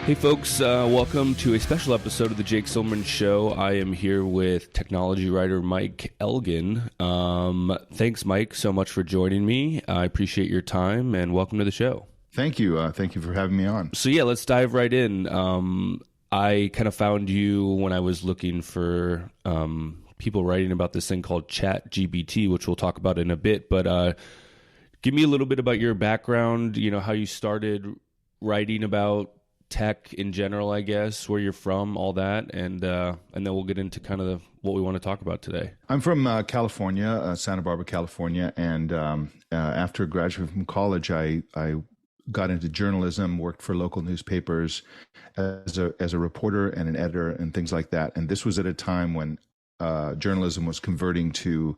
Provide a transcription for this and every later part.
Hey folks, welcome to a special episode of the Jake Silverman Show. I am here with technology writer Mike Elgan. Thanks, Mike, so much for joining me. I appreciate your time and welcome to the show. Thank you. Thank you for having me on. So yeah, let's dive right in. I kind of found you when I was looking for people writing about this thing called ChatGPT, which we'll talk about in a bit. But give me a little bit about your background, how you started writing about tech in general, I guess, where you're from, all that, and then we'll get into kind of what we want to talk about today. I'm from California, Santa Barbara, California, and after graduating from college, I got into journalism, worked for local newspapers as a reporter and an editor and things like that. And this was at a time when journalism was converting to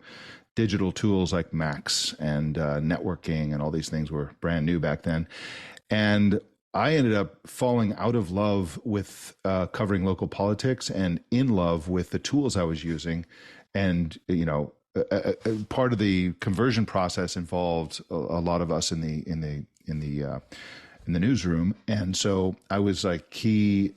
digital tools like Macs and networking, and all these things were brand new back then. And I ended up falling out of love with covering local politics and in love with the tools I was using. And, part of the conversion process involved a lot of us in the newsroom. And so I was like key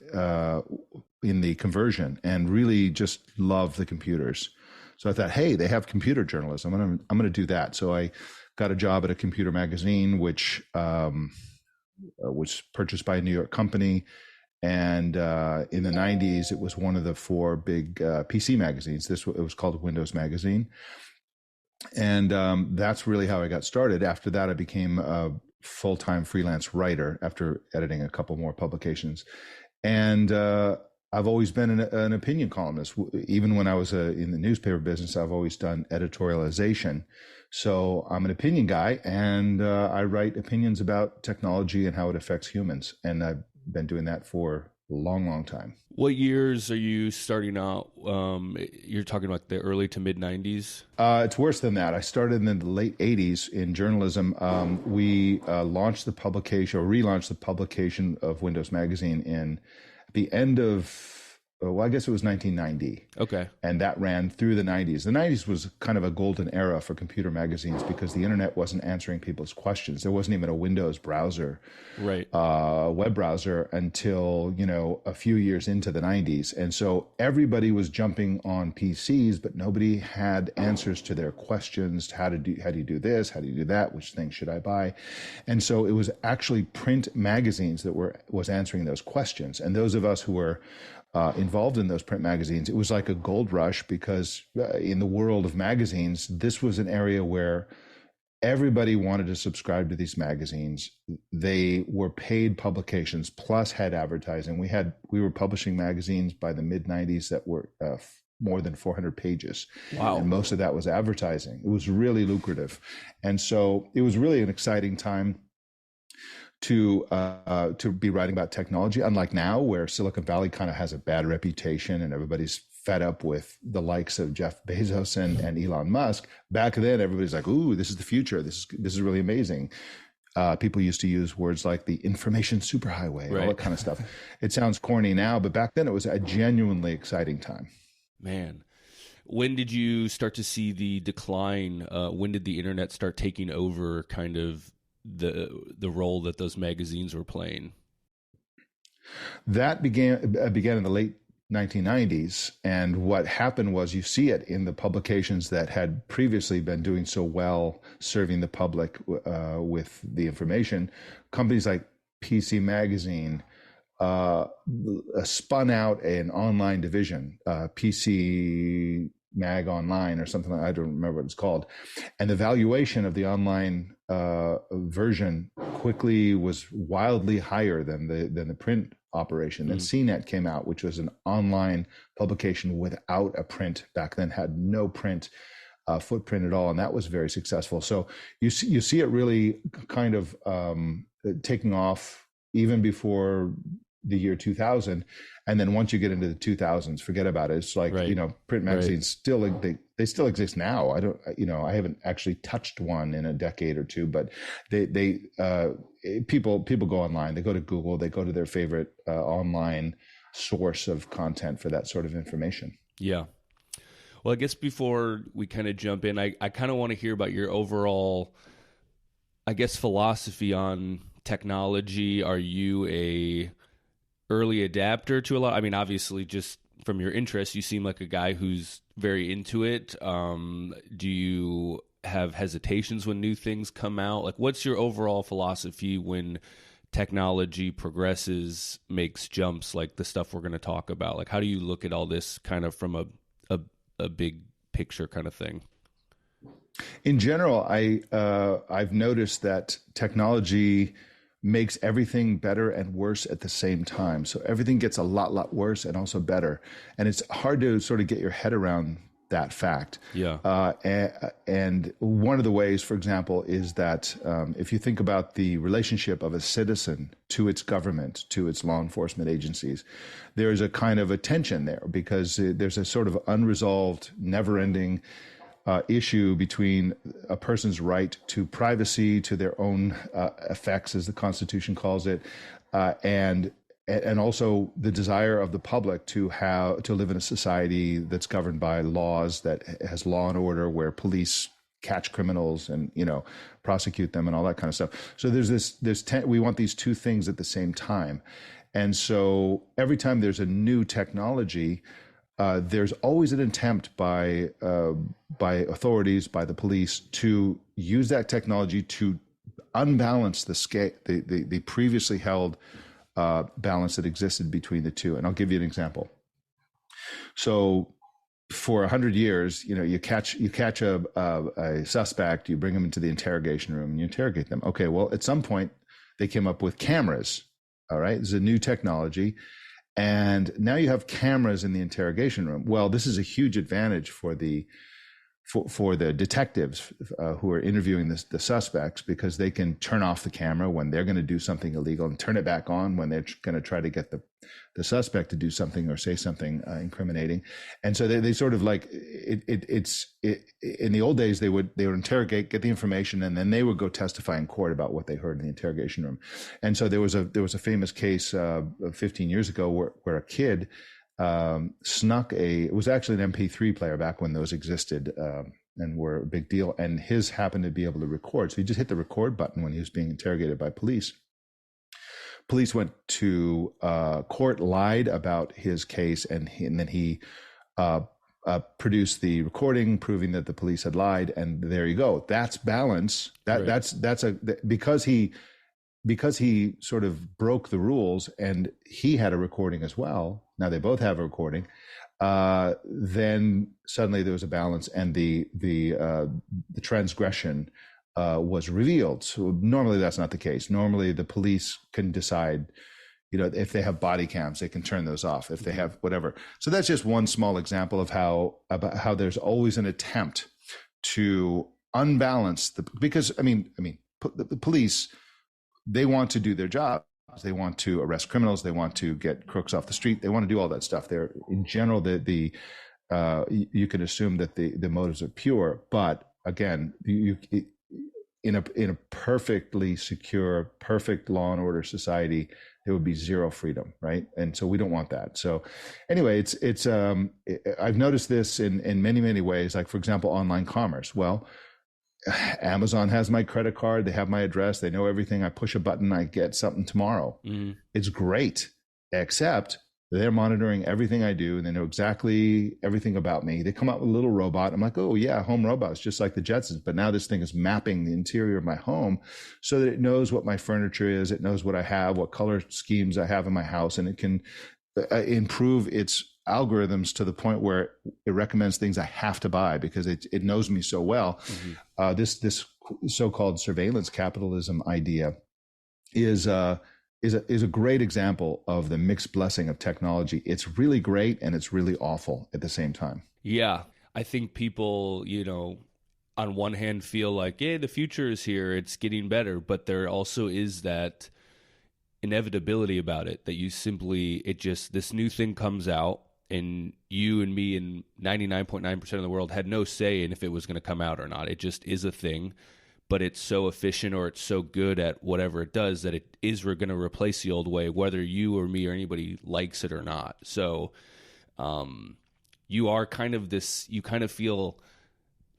in the conversion and really just loved the computers. So I thought, hey, they have computer journalism. I'm going to do that. So I got a job at a computer magazine, which was purchased by a New York company. And in the 90s, it was one of the four big PC magazines. It was called Windows Magazine. And that's really how I got started. After that, I became a full-time freelance writer after editing a couple more publications. And I've always been an opinion columnist. Even when I was in the newspaper business, I've always done editorialization. So I'm an opinion guy, and I write opinions about technology and how it affects humans. And I've been doing that for a long, long time. What years are you starting out? You're talking about the early to mid 90s? It's worse than that. I started in the late 80s in journalism. We relaunched the publication of Windows Magazine in the end of, I guess it was 1990. Okay. And that ran through the 90s. The 90s was kind of a golden era for computer magazines because the internet wasn't answering people's questions. There wasn't even a Windows browser, right? Web browser until, a few years into the 90s. And so everybody was jumping on PCs, but nobody had answers to their questions. How do you do this? How do you do that? Which thing should I buy? And so it was actually print magazines that was answering those questions. And those of us who were involved in those print magazines, it was like a gold rush because in the world of magazines, this was an area where everybody wanted to subscribe to these magazines. They were paid publications plus had advertising. We were publishing magazines by the mid 90s that were more than 400 pages. Wow. And most of that was advertising. It was really lucrative. And so it was really an exciting time to be writing about technology, unlike now where Silicon Valley kind of has a bad reputation and everybody's fed up with the likes of Jeff Bezos and Elon Musk. Back then, everybody's like, ooh, this is the future. This is really amazing. People used to use words like the information superhighway, right, all that kind of stuff. It sounds corny now, but back then it was a genuinely exciting time. Man. When did you start to see the decline? When did the internet start taking over kind of the role that those magazines were playing? That began in the late 1990s, and what happened was you see it in the publications that had previously been doing so well serving the public with the information. Companies like PC Magazine spun out an online division, PC Mag Online or something I don't remember what it's called, and the valuation of the online version quickly was wildly higher than the print operation. Then CNET came out, which was an online publication without a print. Back then, had no print footprint at all, and that was very successful. So you see it really kind of taking off even before the year 2000. And then once you get into the 2000s, forget about it. It's like, print magazines still, they still exist now. I haven't actually touched one in a decade or two, but people go online, they go to Google, they go to their favorite online source of content for that sort of information. Yeah. Well, I guess before we kind of jump in, I kind of want to hear about your overall, I guess, philosophy on technology. Are you a early adapter to a lot? I mean, obviously, just from your interest, you seem like a guy who's very into it. Do you have hesitations when new things come out? Like, what's your overall philosophy when technology progresses, makes jumps, like the stuff we're going to talk about? Like, how do you look at all this kind of from a big picture kind of thing? In general, I've noticed that technology makes everything better and worse at the same time. So everything gets a lot worse and also better, and it's hard to sort of get your head around that fact. Yeah. And one of the ways, for example, is that if you think about the relationship of a citizen to its government, to its law enforcement agencies, there is a kind of a tension there because there's a sort of unresolved, never-ending issue between a person's right to privacy, to their own effects, as the Constitution calls it, and also the desire of the public to live in a society that's governed by laws, that has law and order, where police catch criminals and prosecute them and all that kind of stuff. So we want these two things at the same time, and so every time there's a new technology, there's always an attempt by authorities, by the police, to use that technology to unbalance the previously held balance that existed between the two. And I'll give you an example. So for 100 years, you catch a suspect, you bring them into the interrogation room and you interrogate them. Okay, well, at some point they came up with cameras. All right, this is a new technology. And now you have cameras in the interrogation room. Well, this is a huge advantage for the detectives who are interviewing the suspects, because they can turn off the camera when they're going to do something illegal and turn it back on when they're going to try to get the suspect to do something or say something incriminating. And so they sort of like in the old days, they would interrogate, get the information, and then they would go testify in court about what they heard in the interrogation room. And so there was a famous case 15 years ago where a kid snuck it was actually an MP3 player back when those existed and were a big deal. And his happened to be able to record. So he just hit the record button when he was being interrogated by police. Police went to court, lied about his case, and then he produced the recording proving that the police had lied. And there you go. That's balance. Because he sort of broke the rules, and he had a recording as well. Now they both have a recording. Then suddenly there was a balance, and the transgression was revealed. So normally that's not the case. Normally the police can decide, if they have body cams, they can turn those off. If they have whatever. So that's just one small example of how there's always an attempt to unbalance because the police, they want to do their job. They want to arrest criminals. They want to get crooks off the street. They want to do all that stuff. They're, in general, you can assume that the motives are pure. But again, in a perfectly secure, perfect law and order society, there would be zero freedom, right? And so we don't want that. So anyway, I've noticed this in many ways. Like, for example, online commerce. Well, Amazon has my credit card. They have my address. They know everything. I push a button, I get something tomorrow. Mm. It's great, except they're monitoring everything I do, and they know exactly everything about me. They come out with a little robot. I'm like, oh yeah, home robots, just like the Jetsons. But now this thing is mapping the interior of my home so that it knows what my furniture is. It knows what I have, what color schemes I have in my house, and it can improve its algorithms to the point where it recommends things I have to buy because it knows me so well. Mm-hmm. This so-called surveillance capitalism idea is a great example of the mixed blessing of technology. It's really great and it's really awful at the same time. Yeah, I think people, on one hand feel like, yeah, the future is here, it's getting better, but there also is that inevitability about it that this new thing comes out, and you and me and 99.9% of the world had no say in if it was going to come out or not. It just is a thing, but it's so efficient or it's so good at whatever it does that it is going to replace the old way, whether you or me or anybody likes it or not. So you are kind of this, you kind of feel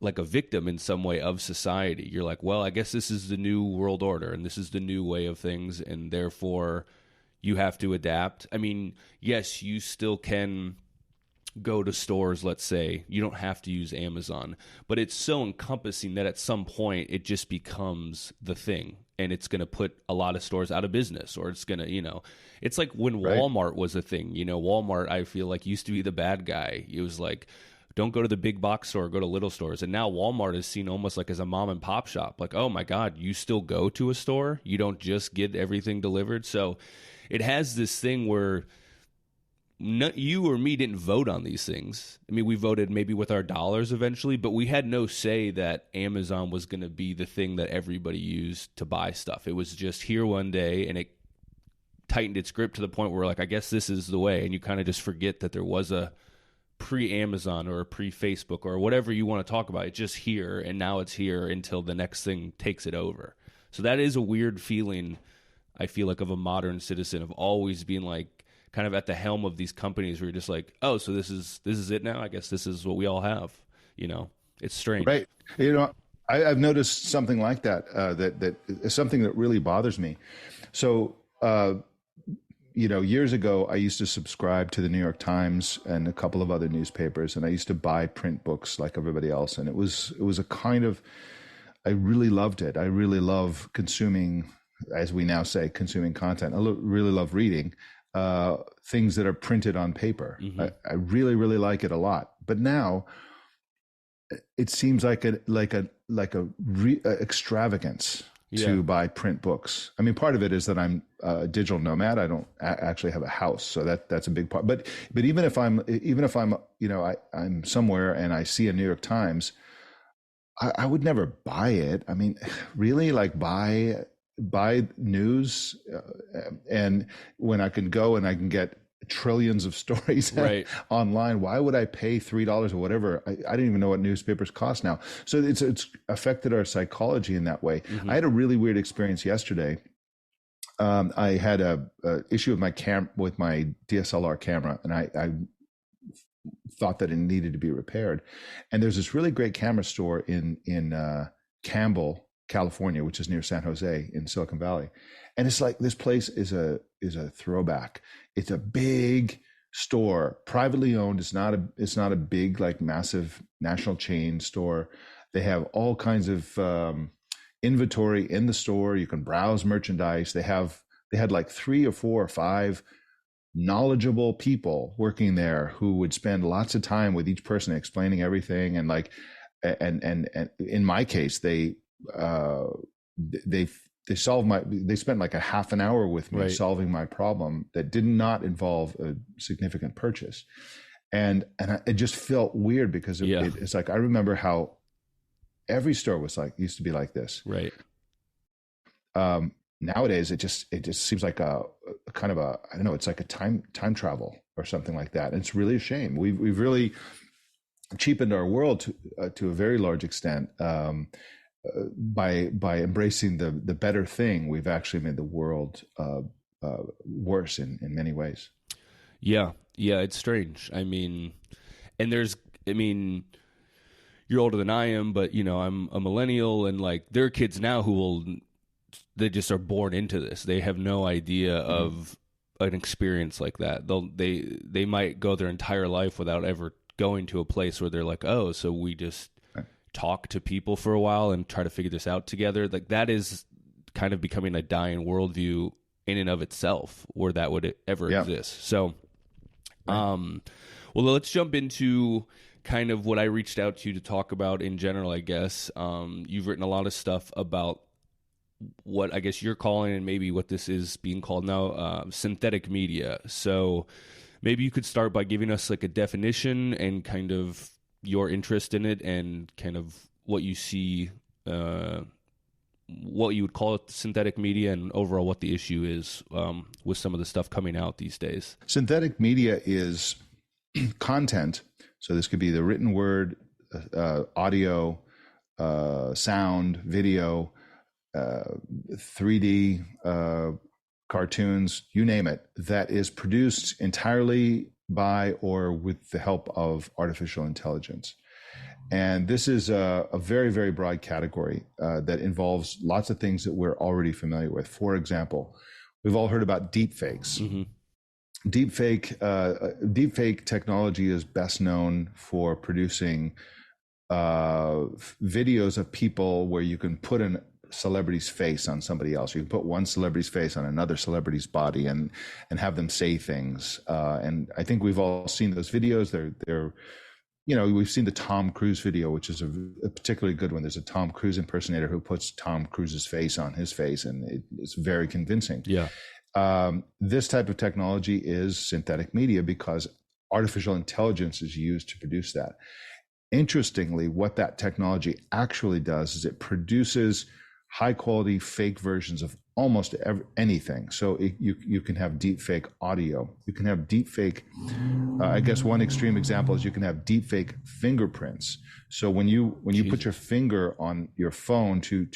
like a victim in some way of society. You're like, well, I guess this is the new world order and this is the new way of things, and therefore you have to adapt. I mean, yes, you still can go to stores, let's say. You don't have to use Amazon, but it's so encompassing that at some point it just becomes the thing, and it's going to put a lot of stores out of business, or it's going to, it's like when Walmart was a thing. Walmart, I feel like, used to be the bad guy. It was like, don't go to the big box store, go to little stores. And now Walmart is seen almost like as a mom and pop shop. Like, oh my God, you still go to a store? You don't just get everything delivered? So it has this thing where you or me didn't vote on these things. I mean, we voted maybe with our dollars eventually, but we had no say that Amazon was going to be the thing that everybody used to buy stuff. It was just here one day, and it tightened its grip to the point where, like, I guess this is the way. And you kind of just forget that there was a pre-Amazon or a pre-Facebook or whatever you want to talk about. It's just here, and now it's here until the next thing takes it over. So that is a weird feeling, I feel like, of a modern citizen, of always being like kind of at the helm of these companies where you're just like, oh, so this is it now? I guess this is what we all have. It's strange. Right. I've noticed something like that, that is something that really bothers me. So, years ago, I used to subscribe to the New York Times and a couple of other newspapers, and I used to buy print books like everybody else. And it was a kind of, I really loved it. I really love consuming, as we now say, consuming content. I really love reading things that are printed on paper. Mm-hmm. I really, really like it a lot. But now it seems like a extravagance to buy print books. I mean, part of it is that I'm a digital nomad. I don't actually have a house, so that's a big part. But even if I'm I'm somewhere and I see a New York Times, I would never buy it. I mean, really, like buy news, and when I can go and I can get trillions of stories online, why would I pay $3 or whatever? I don't even know what newspapers cost now. So it's affected our psychology in that way. Mm-hmm. I had a really weird experience yesterday. I had a issue with my DSLR camera, and I thought that it needed to be repaired. And there's this really great camera store in Campbell, California, which is near San Jose in Silicon Valley. And it's like, this place is a throwback. It's a big store, privately owned. It's not a big, like, massive national chain store. They have all kinds of inventory in the store. You can browse merchandise. They had like 3 or 4 or 5 knowledgeable people working there who would spend lots of time with each person explaining everything. And like, and in my case, they spent like a half an hour with me solving my problem that did not involve a significant purchase. And it just felt weird because it's like, I remember how every store used to be like this. Right. Nowadays, it just seems like a kind of a, I don't know, it's like a time travel or something like that. And it's really a shame. We've really cheapened our world to a very large extent. By embracing the better thing, we've actually made the world worse in many ways. Yeah, it's strange. I mean, you're older than I am, but I'm a millennial, and like, there are kids now they just are born into this. They have no idea of an experience like that. They might go their entire life without ever going to a place where they're like, oh, so we just talk to people for a while and try to figure this out together. Like, that is kind of becoming a dying worldview in and of itself, where that would ever exist. So, well, let's jump into kind of what I reached out to you to talk about in general, I guess. You've written a lot of stuff about what I guess you're calling, and maybe what this is being called now, synthetic media. So maybe you could start by giving us like a definition and kind of your interest in it, and kind of what you see, what you would call it synthetic media, and overall what the issue is with some of the stuff coming out these days. Synthetic media is content. So this could be the written word, audio, sound, video, 3D, cartoons, you name it, that is produced entirely by or with the help of artificial intelligence. And this is a very, very broad category that involves lots of things that we're already familiar with. For example, we've all heard about deepfakes. Mm-hmm. Deepfake technology is best known for producing videos of people where you can put a celebrity's face on somebody else. You can put one celebrity's face on another celebrity's body and have them say things. And I think we've all seen those videos. They're we've seen the Tom Cruise video, which is a particularly good one. There's a Tom Cruise impersonator who puts Tom Cruise's face on his face, and it's very convincing. Yeah. This type of technology is synthetic media because artificial intelligence is used to produce that. Interestingly, what that technology actually does is it produces high quality fake versions of almost anything. So you can have deep fake audio. You can have deep fake. I guess one extreme example is you can have deep fake fingerprints. So when you put your finger on your phone to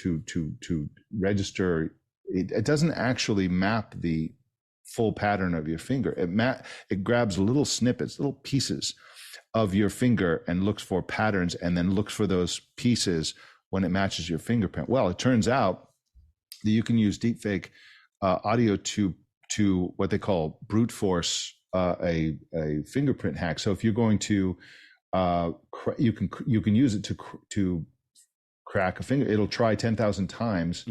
register, it doesn't actually map the full pattern of your finger. It grabs little snippets, little pieces of your finger and looks for patterns, and then looks for those pieces when it matches your fingerprint. Well, it turns out that you can use deepfake audio to what they call brute force a fingerprint hack. So if you're going to you can use it to crack a finger. It'll try 10,000 times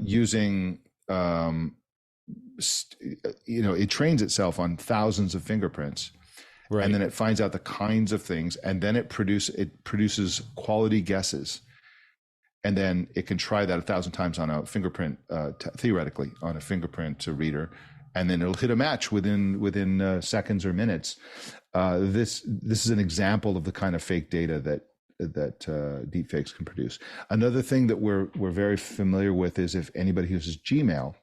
using it trains itself on thousands of fingerprints. Right. And then it finds out the kinds of things, and then it produces quality guesses, and then it can try that 1,000 times on a fingerprint, theoretically on a fingerprint reader, and then it'll hit a match within seconds or minutes. This is an example of the kind of fake data that deepfakes can produce. Another thing that we're very familiar with is if anybody uses Gmail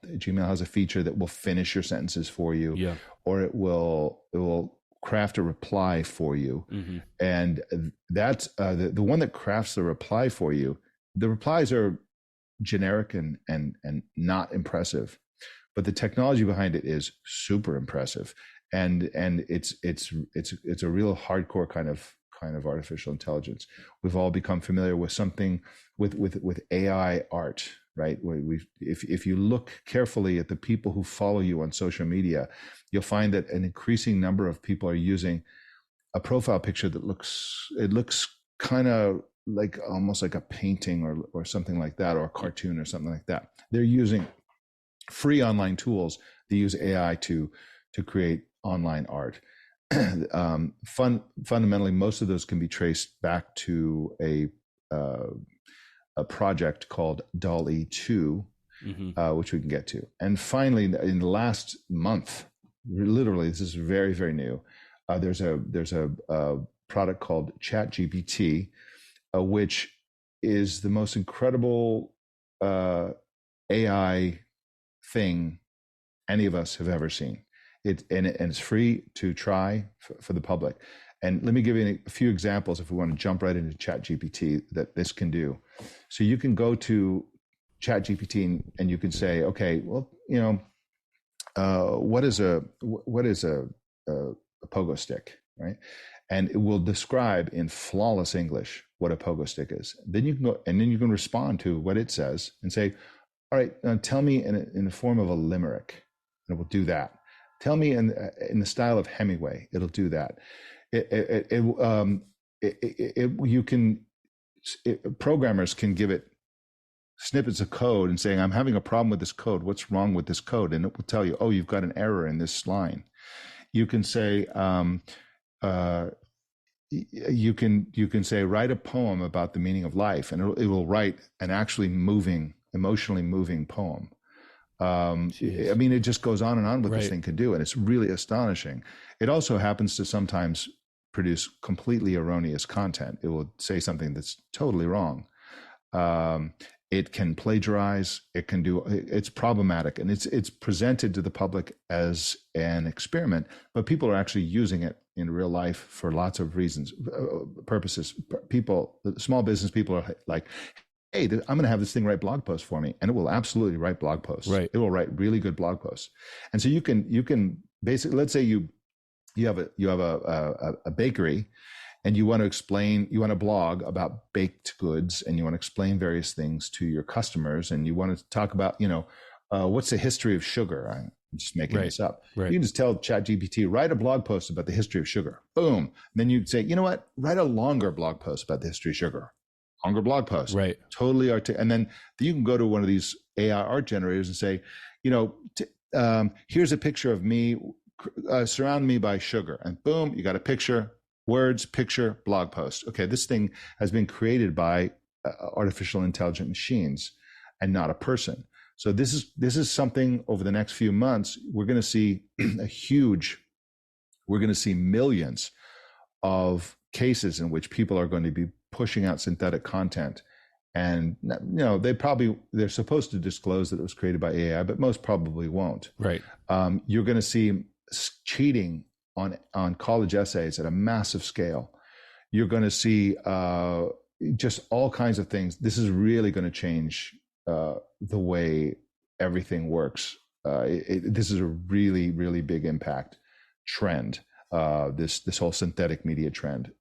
has a feature that will finish your sentences for you, or it will craft a reply for you. Mm-hmm. And that's the one that crafts the reply for you. The replies are generic and not impressive, but the technology behind it is super impressive. And it's a real hardcore kind of artificial intelligence. We've all become familiar with something with AI art, right? If you look carefully at the people who follow you on social media, you'll find that an increasing number of people are using a profile picture that looks kind of like almost like a painting or something like that, or a cartoon or something like that. They're using free online tools. They use AI to create online art. Fundamentally, most of those can be traced back to a project called DALL-E 2, which we can get to. And finally, in the last month, literally, this is very, very new. There's a product called ChatGPT, which is the most incredible AI thing any of us have ever seen. And it's free to try for the public. And let me give you a few examples if we want to jump right into ChatGPT that this can do. So you can go to ChatGPT and you can say, okay, well, what is a pogo stick, right? And it will describe in flawless English what a pogo stick is. Then you can go and then you can respond to what it says and say, all right, tell me in the form of a limerick, and it will do that. Tell me in the style of Hemingway, it'll do that. Programmers can give it snippets of code and saying, I'm having a problem with this code. What's wrong with this code? And it will tell you, oh, you've got an error in this line. You can say, you can say, write a poem about the meaning of life, and it will write an actually emotionally moving poem. I mean, it just goes on and on what this thing can do, and it's really astonishing. It also happens to sometimes produce completely erroneous content. It will say something that's totally wrong. It can plagiarize. It's problematic, and it's presented to the public as an experiment, but people are actually using it in real life for lots of reasons, purposes. Small business people are like, hey, I'm going to have this thing write blog posts for me, and it will absolutely write blog posts. Right. It will write really good blog posts. And so you can basically, let's say you you have a bakery, and you want to explain, you want to blog about baked goods, and you want to explain various things to your customers, and you want to talk about, what's the history of sugar? I'm just making this up. Right. You can just tell ChatGPT, write a blog post about the history of sugar. Boom. And then you'd say, you know what? Write a longer blog post about the history of sugar. Longer blog post. Right. Totally. And then you can go to one of these AI art generators and say, here's a picture of me, surround me by sugar. And boom, you got a picture, words, picture, blog post. Okay, this thing has been created by artificial intelligent machines and not a person. So this is something over the next few months, we're going to see we're going to see millions of cases in which people are going to be pushing out synthetic content. And, they're supposed to disclose that it was created by AI, but most probably won't. Right. You're going to see cheating on college essays at a massive scale. You're going to see just all kinds of things. This is really going to change the way everything works. This is a really, really big impact trend. This whole synthetic media trend.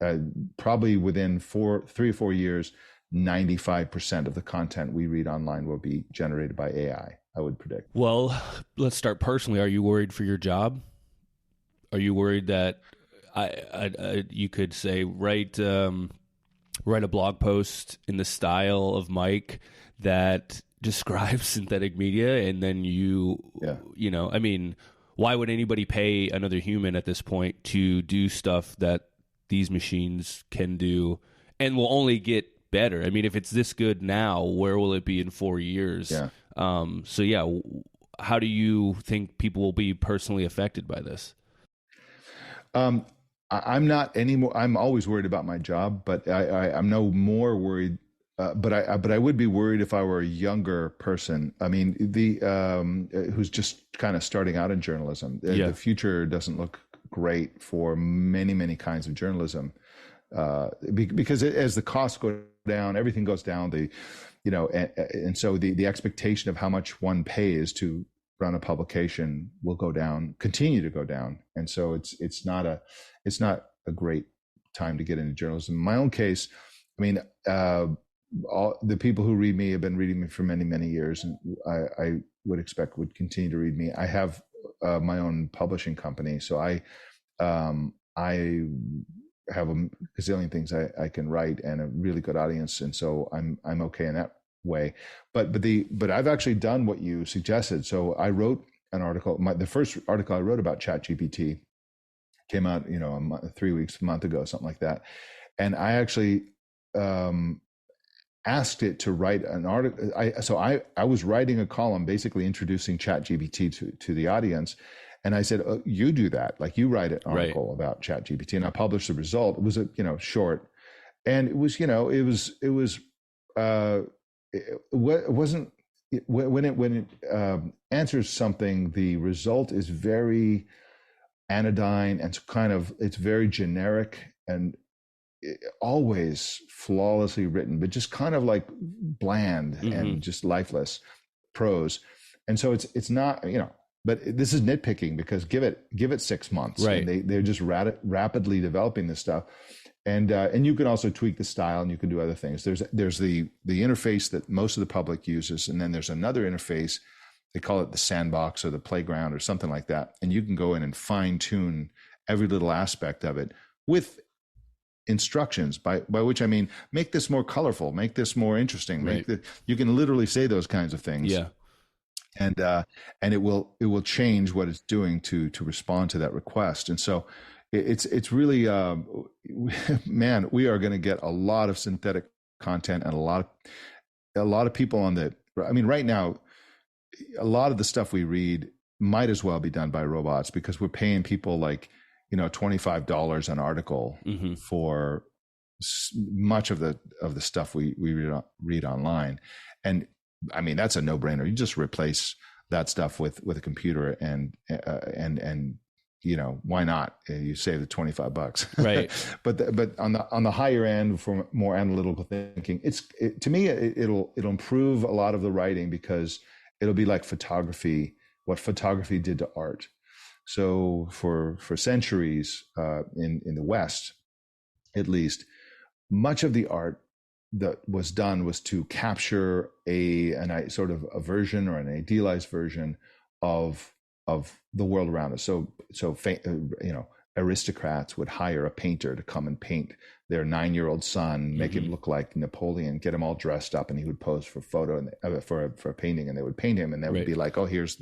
Probably within 3 or 4 years, 95% of the content we read online will be generated by AI, I would predict. Well, let's start personally. Are you worried for your job? Are you worried that you could say, write a blog post in the style of Mike that describes synthetic media, and then why would anybody pay another human at this point to do stuff that these machines can do and will only get better? I mean, if it's this good now, where will it be in 4 years? Yeah. How do you think people will be personally affected by this? I'm not anymore. I'm always worried about my job, but I'm no more worried. But I would be worried if I were a younger person. I mean, who's just kind of starting out in journalism. The future doesn't look great for many, many kinds of journalism, because as the costs go down, everything goes down. And so the expectation of how much one pays to run a publication will go down, continue to go down, and so it's not a great time to get into journalism. In my own case, I mean, all the people who read me have been reading me for many, many years, and I would expect would continue to read me. I have my own publishing company, so I have a gazillion things I can write and a really good audience, and so I'm okay in that way. But I've actually done what you suggested. So I wrote an article. The first article I wrote about ChatGPT came out, 3 weeks, a month ago, something like that. And I actually asked it to write an article. I was writing a column basically introducing ChatGPT to the audience. And I said, you do that. Like, you write an article about ChatGPT, and I published the result. It was short, and it wasn't when it answers something. The result is very anodyne and it's very generic and always flawlessly written, but just kind of like bland and just lifeless prose. And so it's not, but this is nitpicking, because give it 6 months. Right. And they're just rapidly developing this stuff. And you can also tweak the style, and you can do other things. There's the interface that most of the public uses, and then there's another interface. They call it the sandbox or the playground or something like that. And you can go in and fine tune every little aspect of it with instructions, by which I mean, make this more colorful, make this more interesting. Right. You can literally say those kinds of things. Yeah. And it will change what it's doing to respond to that request. And so it's really, man, we are going to get a lot of synthetic content, and a lot of people right now, a lot of the stuff we read might as well be done by robots, because we're paying people like, $25 an article for much of the stuff we read online. And I mean, that's a no-brainer. You just replace that stuff with a computer, and why not? You save the $25, right? But on the higher end, for more analytical thinking, to me it'll improve a lot of the writing, because it'll be like photography, what photography did to art. So for centuries in the West, at least, much of the art that was done was to capture a sort of a version or an idealized version of the world around us. So aristocrats would hire a painter to come and paint their 9-year-old son, make him look like Napoleon, get him all dressed up, and he would pose for photo and for a painting, and they would paint him, and they would be like, oh, here's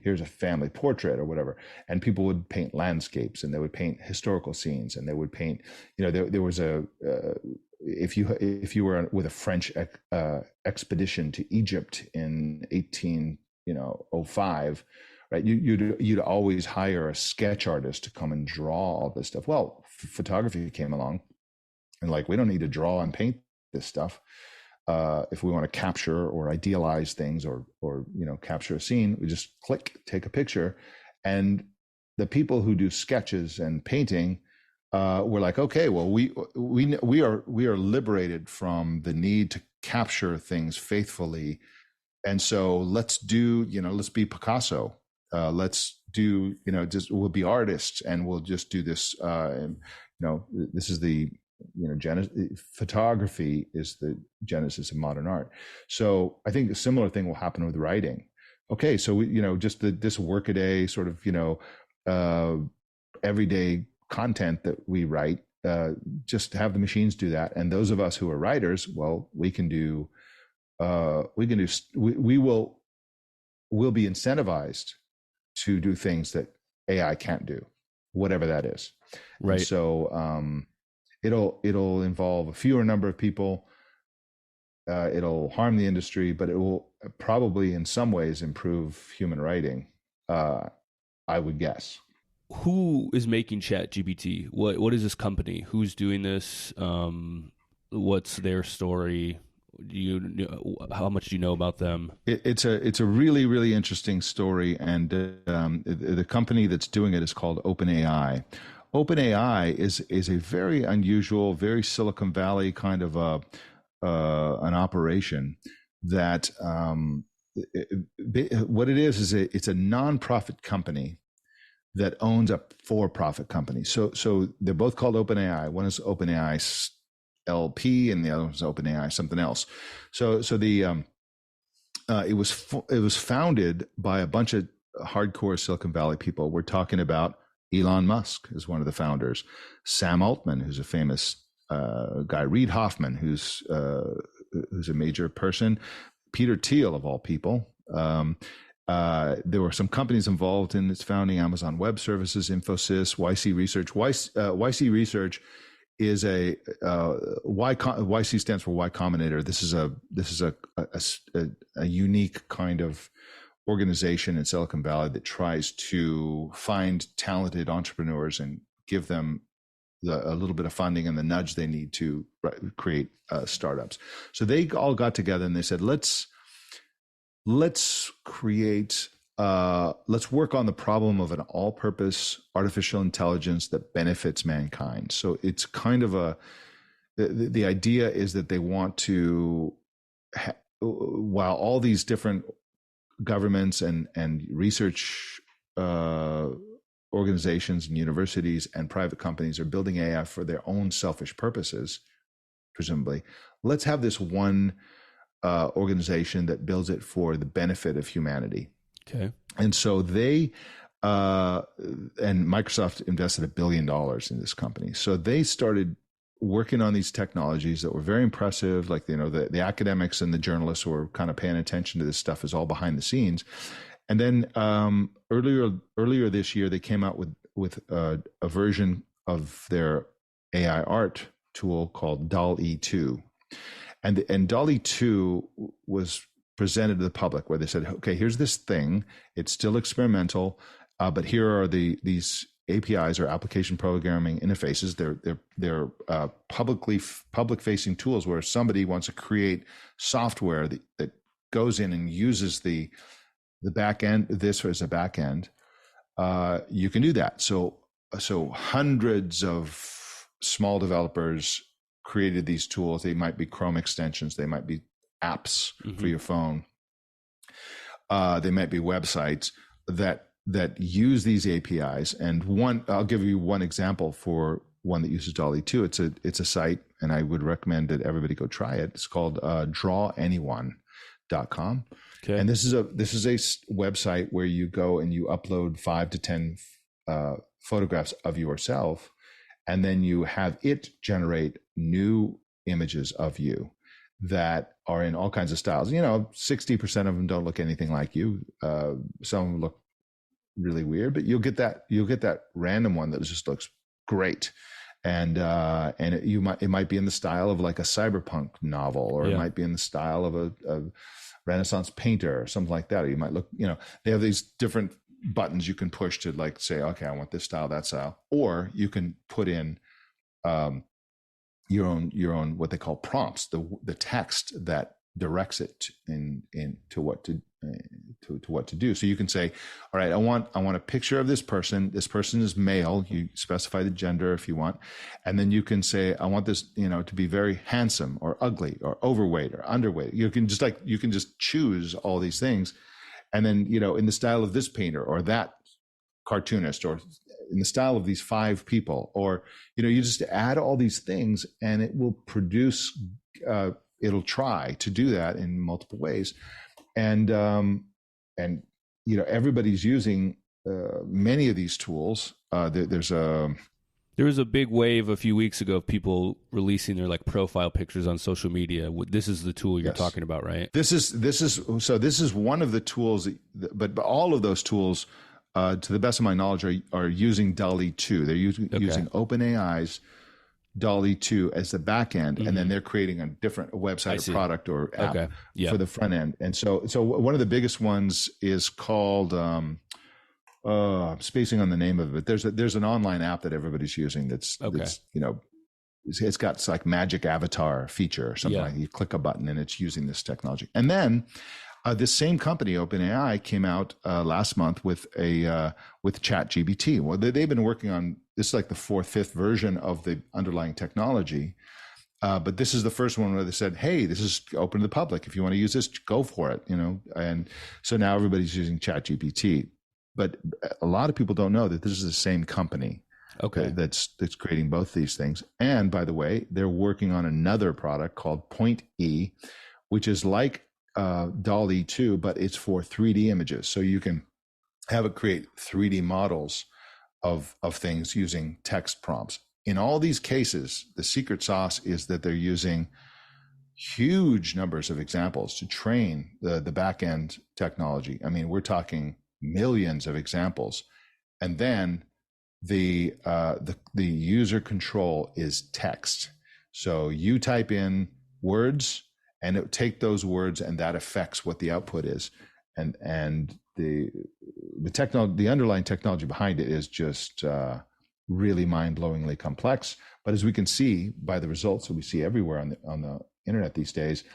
a family portrait or whatever. And people would paint landscapes, and they would paint historical scenes, and they would paint, there was if you were with a French expedition to Egypt in 1805, right? You'd always hire a sketch artist to come and draw all this stuff. Well, photography came along, and we don't need to draw and paint this stuff. If we want to capture or idealize things or capture a scene, we just take a picture. And the people who do sketches and painting were like, okay, well, we are liberated from the need to capture things faithfully, and so let's be Picasso. Let's do, we'll be artists, and we'll just do this. This is the, photography is the genesis of modern art. So I think a similar thing will happen with writing. Okay, so this workaday sort of, everyday content that we write, just have the machines do that. And those of us who are writers, well, we'll be incentivized to do things that AI can't do, whatever that is. Right. And so it'll involve a fewer number of people. It'll harm the industry, but it will probably in some ways improve human writing, I would guess. Who is making ChatGPT? What is this company? Who's doing this? What's their story? How much do you know about them? It's a really, really interesting story, and the company that's doing it is called OpenAI. OpenAI is a very unusual, very Silicon Valley kind of an operation that what it is it's a nonprofit company that owns a for-profit company. So they're both called OpenAI. One is OpenAI LP, and the other was OpenAI something else. So the it was founded by a bunch of hardcore Silicon Valley people. We're talking about Elon Musk is one of the founders, Sam Altman, who's a famous guy, Reid Hoffman, who's a major person, Peter Thiel of all people. There were some companies involved in its founding: Amazon Web Services, Infosys, YC Research. YC Research is YC stands for Y Combinator. This is a unique kind of organization in Silicon Valley that tries to find talented entrepreneurs and give them a little bit of funding and the nudge they need to create startups. So they all got together and they said, let's create, let's work on the problem of an all-purpose artificial intelligence that benefits mankind. So it's kind of the idea is that they want to, while all these different governments and research organizations and universities and private companies are building AI for their own selfish purposes, presumably, let's have this one organization that builds it for the benefit of humanity. Okay. And so they and Microsoft invested $1 billion in this company. So they started working on these technologies that were very impressive. Like, the academics and the journalists who were kind of paying attention to this stuff is all behind the scenes. And then earlier this year, they came out with a version of their AI art tool called DALL-E 2. And DALL-E 2 was presented to the public, where they said, okay, here's this thing. It's still experimental, but here are these APIs, or application programming interfaces. They're public-facing tools where somebody wants to create software that goes in and uses the back end. This as a back end. You can do that. So hundreds of small developers created these tools. They might be Chrome extensions. They might be apps for your phone. They might be websites that that use these APIs. And one, I'll give you one example for one that uses DALL-E 2. It's a site, and I would recommend that everybody go try it. It's called drawanyone.com. Okay. And this is a website where you go and you upload 5 to 10 photographs of yourself, and then you have it generate new images of you that are in all kinds of styles. 60% of them don't look anything like you. Some of them look really weird, but you'll get that random one that just looks great. And it might be in the style of like a cyberpunk novel, or it might be in the style of a Renaissance painter or something like that. Or you might look, they have these different buttons you can push to like say, okay, I want this style, that style. Or you can put in your own what they call prompts, the text that directs it to what to do. So you can say, all right, I want a picture of this person. This person is male. You specify the gender if you want, and then you can say, I want this, to be very handsome or ugly or overweight or underweight. You can just choose all these things, and then in the style of this painter or that cartoonist, or in the style of these 5 people, or you just add all these things, and it will produce. It'll try to do that in multiple ways, and everybody's using many of these tools. There was a big wave a few weeks ago of people releasing their like profile pictures on social media. This is the tool you're talking about, right? This is one of the tools, but all of those tools, to the best of my knowledge, are using DALL-E 2. They're using OpenAI's DALL-E 2 as the back end, and then they're creating a different website or product or app for the front end. And so one of the biggest ones is called I'm spacing on the name of it. There's an online app that everybody's using that's it's got like magic avatar feature or something like that. You click a button and it's using this technology. And then this same company, OpenAI, came out last month with ChatGPT. Well, they've been working on this is like the 4th, 5th version of the underlying technology, but this is the first one where they said, "Hey, this is open to the public. If you want to use this, go for it." And so now everybody's using ChatGPT. But a lot of people don't know that this is the same company. Okay, that's creating both these things. And by the way, they're working on another product called Point E, which is like DALL-E 2, but it's for 3D images. So you can have it create 3D models of things using text prompts. In all these cases, the secret sauce is that they're using huge numbers of examples to train the back end technology. I mean, we're talking millions of examples, and then the user control is text. So you type in words, and it take those words, and that affects what the output is. And the underlying technology behind it is just really mind-blowingly complex. But as we can see by the results that we see everywhere on the internet these days,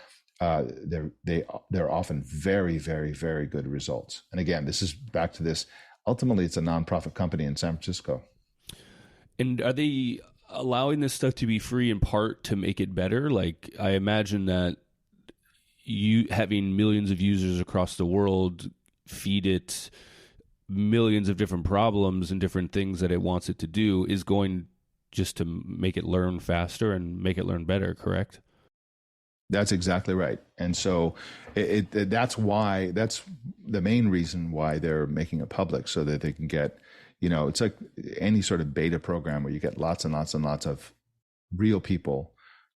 they're often very, very, very good results. And again, this is back to this. Ultimately, it's a nonprofit company in San Francisco. And are they allowing this stuff to be free in part to make it better? Like, I imagine that you having millions of users across the world feed it millions of different problems and different things that it wants it to do is going just to make it learn faster and make it learn better, correct? That's exactly right. And so that's the main reason why they're making it public, so that they can get, it's like any sort of beta program where you get lots and lots and lots of real people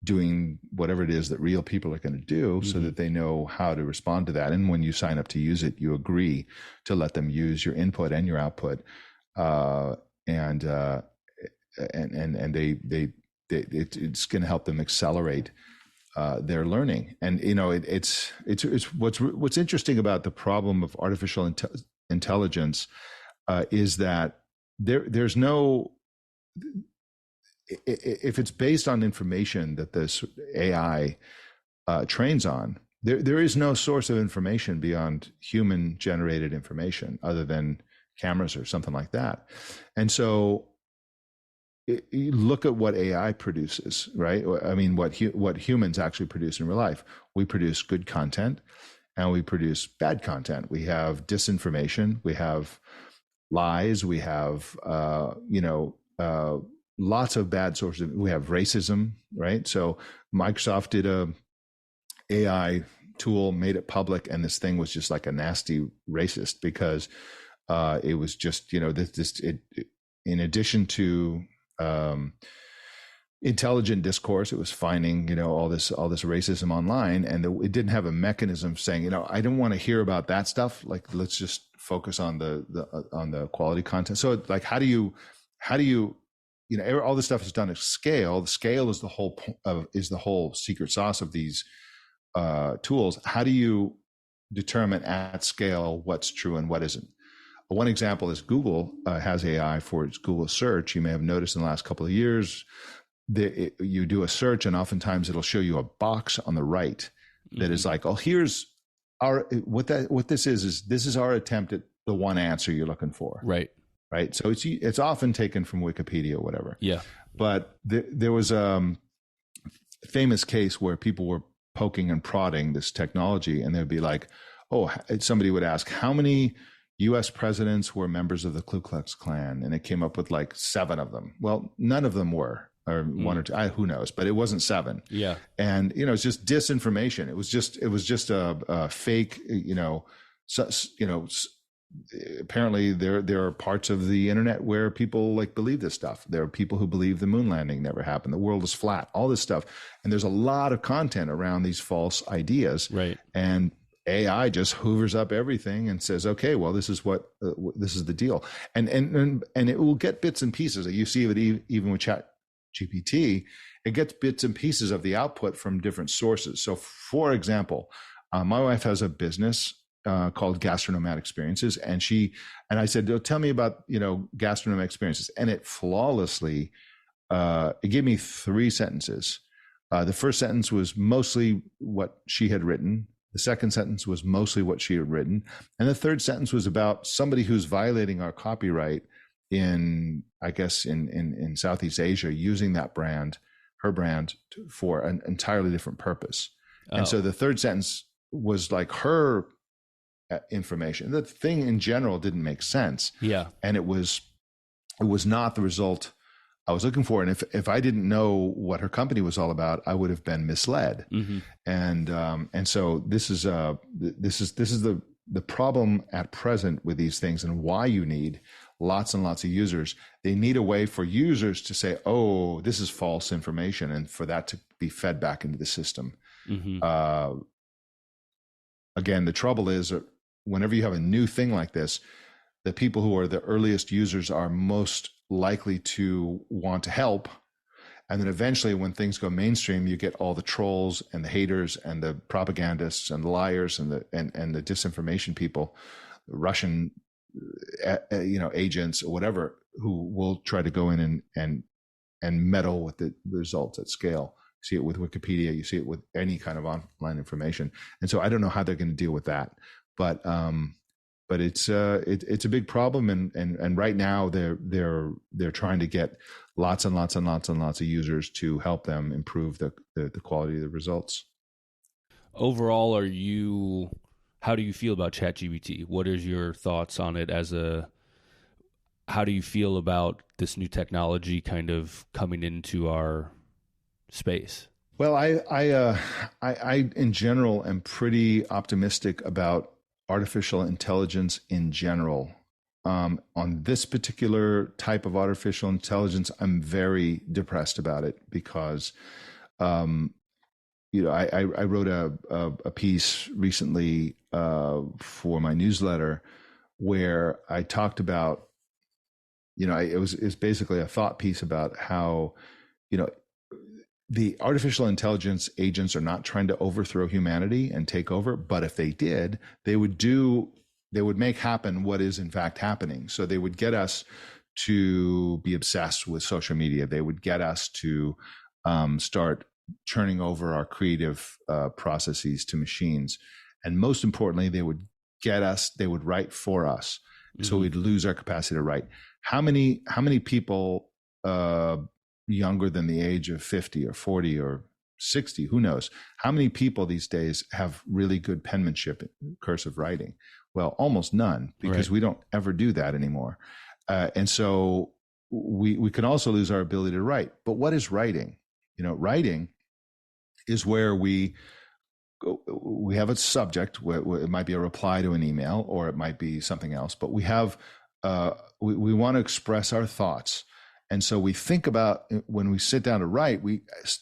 doing whatever it is that real people are going to do, so that they know how to respond to that. And when you sign up to use it, you agree to let them use your input and your output. And it's going to help them accelerate their learning. And it's what's interesting about the problem of artificial intelligence is that there's no, if it's based on information that this AI trains on, there is no source of information beyond human generated information other than cameras or something like that. And so you look at what AI produces, right? I mean, what humans actually produce in real life. We produce good content and we produce bad content. We have disinformation. We have lies. We have, lots of bad sources. We have racism, right? So Microsoft did a AI tool, made it public, and this thing was just like a nasty racist because it was just, in addition to intelligent discourse, it was finding, all this racism online, and it didn't have a mechanism saying, I don't want to hear about that stuff. Like, let's just focus on the quality content. So like, how do you, all this stuff is done at scale. The scale is the whole secret sauce of these tools. How do you determine at scale what's true and what isn't? One example is Google has AI for its Google search. You may have noticed in the last couple of years, you do a search, and oftentimes it'll show you a box on the right that is like, oh, here's what this is this is our attempt at the one answer you're looking for. Right. So it's often taken from Wikipedia or whatever. Yeah. But there was a famous case where people were poking and prodding this technology, and they'd be like, oh, somebody would ask, how many U.S. presidents were members of the Ku Klux Klan? And it came up with like 7 of them. Well, none of them were, or 1 or 2, who knows, but it wasn't 7. Yeah. And, it's just disinformation. It was just a fake, apparently there are parts of the internet where people like believe this stuff. There are people who believe the moon landing never happened, the world is flat, all this stuff. And there's a lot of content around these false ideas. Right. And AI just hoovers up everything and says, okay, well, this is this is the deal. And it will get bits and pieces. You see it even with Chat GPT, it gets bits and pieces of the output from different sources. So for example, my wife has a business called Gastronomic Experiences. And I said, tell me about, gastronomic experiences. And it flawlessly, it gave me 3 sentences. The first sentence was mostly what she had written. The second sentence was mostly what she had written. And the third sentence was about somebody who's violating our copyright in Southeast Asia, using that brand, her brand, for an entirely different purpose. Oh. And so the third sentence was like her information. The thing in general didn't make sense. Yeah. And it was not the result I was looking for. And if I didn't know what her company was all about, I would have been misled. Mm-hmm. And so this is the problem at present with these things, and why you need lots and lots of users. They need a way for users to say, oh, this is false information, and for that to be fed back into the system. Mm-hmm. Again, the trouble is, whenever you have a new thing like this, the people who are the earliest users are most likely to want to help. And then eventually, when things go mainstream, you get all the trolls and the haters and the propagandists and the liars and the disinformation people, Russian agents or whatever, who will try to go in and meddle with the results at scale. You see it with Wikipedia, you see it with any kind of online information. And so I don't know how they're going to deal with that, but it's a big problem, and right now they're trying to get lots and lots and lots and lots of users to help them improve the quality of the results. Overall, how do you feel about ChatGPT? What is your thoughts on it how do you feel about this new technology kind of coming into our space? Well, I in general am pretty optimistic about artificial intelligence in general. On this particular type of artificial intelligence, I'm very depressed about it because, I wrote a piece recently for my newsletter where I talked about, it was basically a thought piece about how, the artificial intelligence agents are not trying to overthrow humanity and take over, but if they did, they would make happen what is in fact happening. So they would get us to be obsessed with social media. They would get us to start turning over our creative processes to machines. And most importantly, they would write for us. Mm-hmm. So we'd lose our capacity to write. How many people younger than the age of 50 or 40 or 60, who knows? How many people these days have really good penmanship, cursive writing? Well, almost none, because we don't ever do that anymore. And so we can also lose our ability to write. But what is writing? Writing is where we have a subject. It might be a reply to an email, or it might be something else. But we have we want to express our thoughts, and so we think about, when we sit down to write.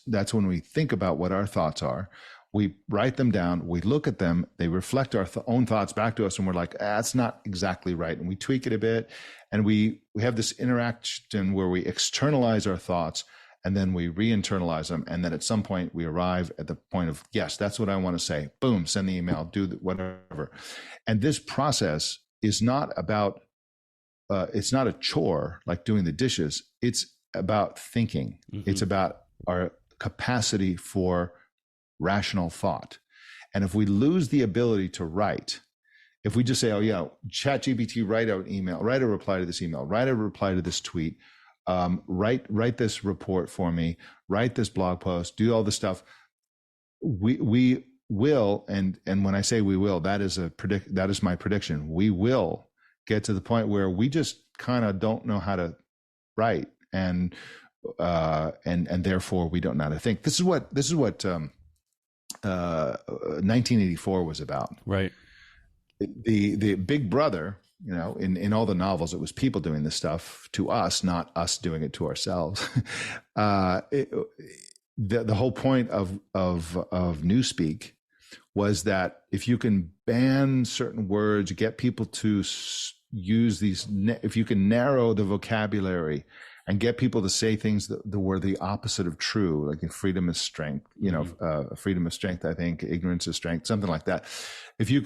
That's when we think about what our thoughts are. We write them down. We look at them. They reflect our own thoughts back to us, and we're like, that's not exactly right, and we tweak it a bit, and we have this interaction where we externalize our thoughts, and then we re-internalize them. And then at some point we arrive at the point of, yes, that's what I want to say. Boom, send the email, do whatever. And this process is not about, it's not a chore like doing the dishes. It's about thinking. Mm-hmm. It's about our capacity for rational thought. And if we lose the ability to write, if we just say, oh yeah, ChatGPT, write out an email, write a reply to this email, write a reply to this tweet, write this report for me, write this blog post, do all this stuff. We will, and when I say we will, that is my prediction. We will get to the point where we just kind of don't know how to write, and therefore we don't know how to think. This is what 1984 was about. Right. The Big Brother. In all the novels, it was people doing this stuff to us, not us doing it to ourselves. The whole point of Newspeak was that if you can ban certain words, get people to use these, if you can narrow the vocabulary and get people to say things that were the opposite of true, like freedom is strength, freedom is strength, I think, ignorance is strength, something like that. If you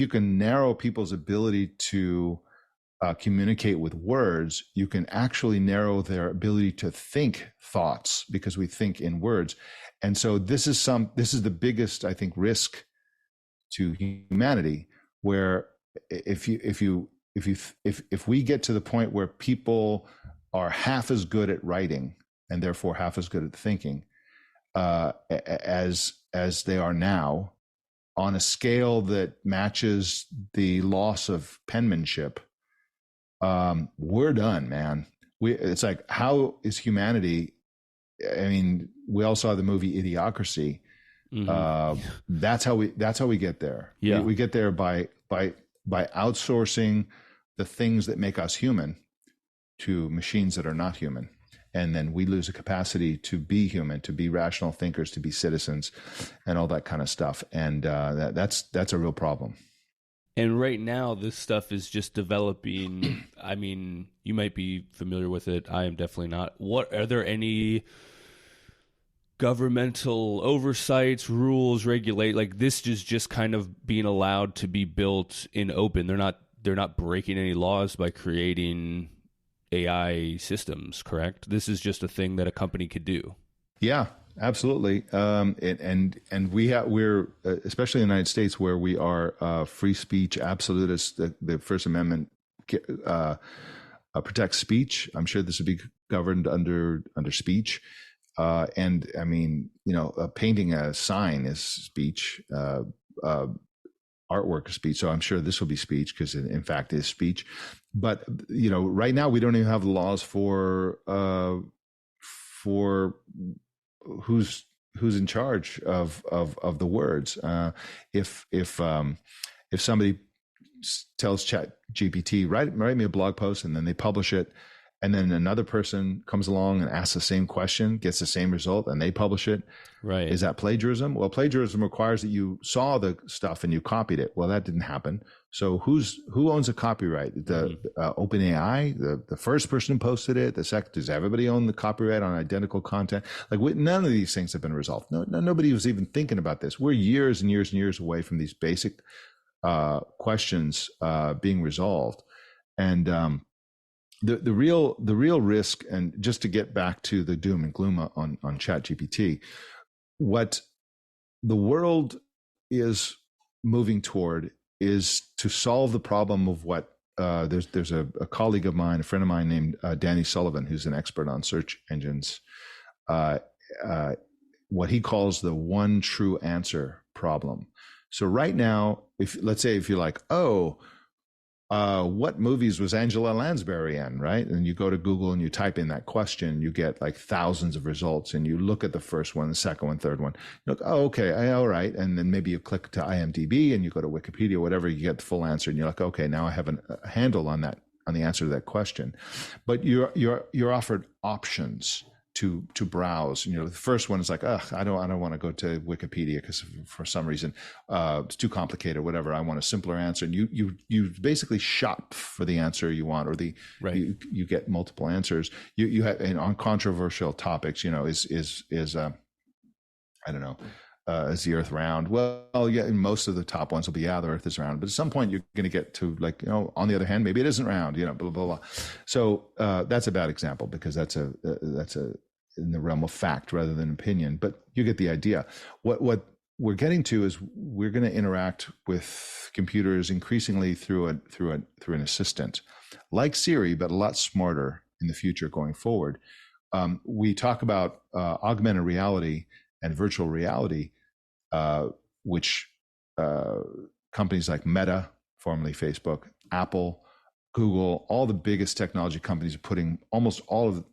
can narrow people's ability to communicate with words, you can actually narrow their ability to think thoughts, because we think in words. And so this is the biggest, I think, risk to humanity, where if we get to the point where people are half as good at writing and therefore half as good at thinking as they are now, on a scale that matches the loss of penmanship, we're done, man. It's like, how is humanity? I mean, we all saw the movie Idiocracy. Mm-hmm. That's how we get there. Yeah. We get there by outsourcing the things that make us human to machines that are not human. And then we lose a capacity to be human, to be rational thinkers, to be citizens, and all that kind of stuff. And that's a real problem. And right now, this stuff is just developing. I mean, you might be familiar with it. I am definitely not. Are there any governmental oversights, rules, regulate? Like, this is just kind of being allowed to be built in open. They're not breaking any laws by creating AI systems, correct? This is just a thing that a company could do. Yeah, absolutely. And we're especially in the United States, where we are free speech absolutists. The First Amendment protects speech. I'm sure this would be governed under speech. And I mean, painting a sign is speech. Artwork is speech. So I'm sure this will be speech, because it in fact is speech. But right now we don't even have laws for who's in charge of the words. If somebody tells ChatGPT, write me a blog post, and then they publish it, and then another person comes along and asks the same question, gets the same result, and they publish it. Right. Is that plagiarism? Well, plagiarism requires that you saw the stuff and you copied it. Well, that didn't happen. So who owns the copyright? The OpenAI, the first person who posted it, the second, does everybody own the copyright on identical content? Like, none of these things have been resolved. Nobody was even thinking about this. We're years and years and years away from these basic questions being resolved. And the real risk, and just to get back to the doom and gloom on ChatGPT, what the world is moving toward is to solve the problem of what there's a colleague of mine, a friend of mine named Danny Sullivan, who's an expert on search engines, what he calls the one true answer problem. So right now, let's say if you're like, what movies was Angela Lansbury in, right? And you go to Google and you type in that question, you get like thousands of results, and you look at the first one, the second one, third one. You look, oh, okay, all right. And then maybe you click to IMDb and you go to Wikipedia, whatever, you get the full answer, and you're like, okay, now I have a handle on that, on the answer to that question. But you're offered options to browse. And, the first one is like, I don't want to go to Wikipedia because for some reason it's too complicated or whatever. I want a simpler answer. And you basically shop for the answer you want, or you get multiple answers. You have, and on controversial topics, is I don't know. Is the Earth round? Well, yeah, and most of the top ones will be, the Earth is round. But at some point, you're going to get to like, on the other hand, maybe it isn't round. Blah blah blah. So that's a bad example because that's a in the realm of fact rather than opinion. But you get the idea. What we're getting to is we're going to interact with computers increasingly through an assistant, like Siri, but a lot smarter in the future going forward. We talk about augmented reality and virtual reality, which companies like Meta, formerly Facebook, Apple, Google, all the biggest technology companies are putting almost all of,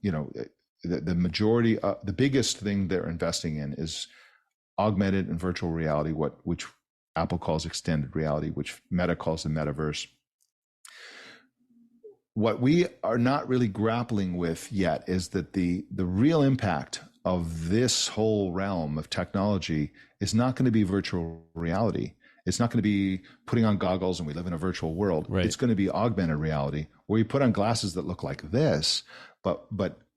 the majority, the biggest thing they're investing in is augmented and virtual reality, which Apple calls extended reality, which Meta calls the metaverse. What we are not really grappling with yet is that the real impact of this whole realm of technology is not going to be virtual reality. It's not going to be putting on goggles and we live in a virtual world. Right. It's going to be augmented reality where you put on glasses that look like this, but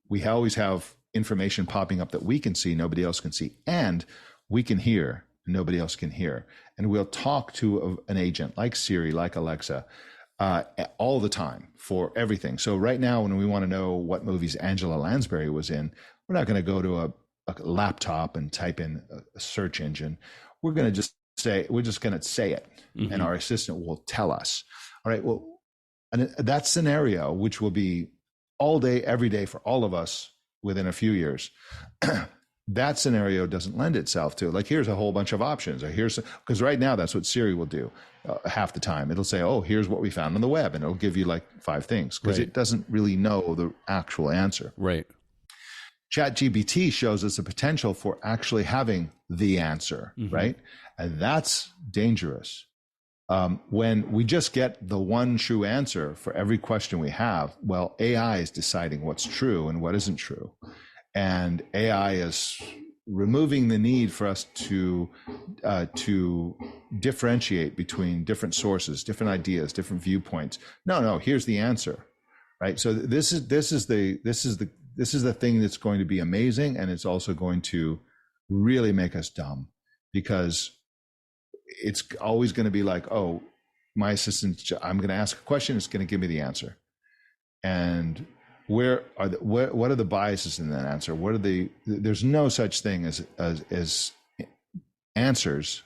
we always have information popping up that we can see, nobody else can see, and we can hear, nobody else can hear. And we'll talk to an agent like Siri, like Alexa, all the time for everything. So right now, when we want to know what movies Angela Lansbury was in, we're not going to go to a laptop and type in a search engine. We're going to just say it, mm-hmm. and our assistant will tell us. All right, well, and that scenario, which will be all day, every day for all of us within a few years, that scenario doesn't lend itself to, like, here's a whole bunch of options, or because right now that's what Siri will do half the time. It'll say, oh, here's what we found on the web, and it'll give you like 5 things because it doesn't really know the actual answer. Right. ChatGPT shows us the potential for actually having the answer, mm-hmm. right? And that's dangerous. When we just get the one true answer for every question we have, well, AI is deciding what's true and what isn't true. And AI is removing the need for us to differentiate between different sources, different ideas, different viewpoints. No, here's the answer, right? So this is the thing that's going to be amazing, and it's also going to really make us dumb, because it's always going to be like, oh, my assistant, I'm going to ask a question, it's going to give me the answer. And what are the biases in that answer? There's no such thing as answers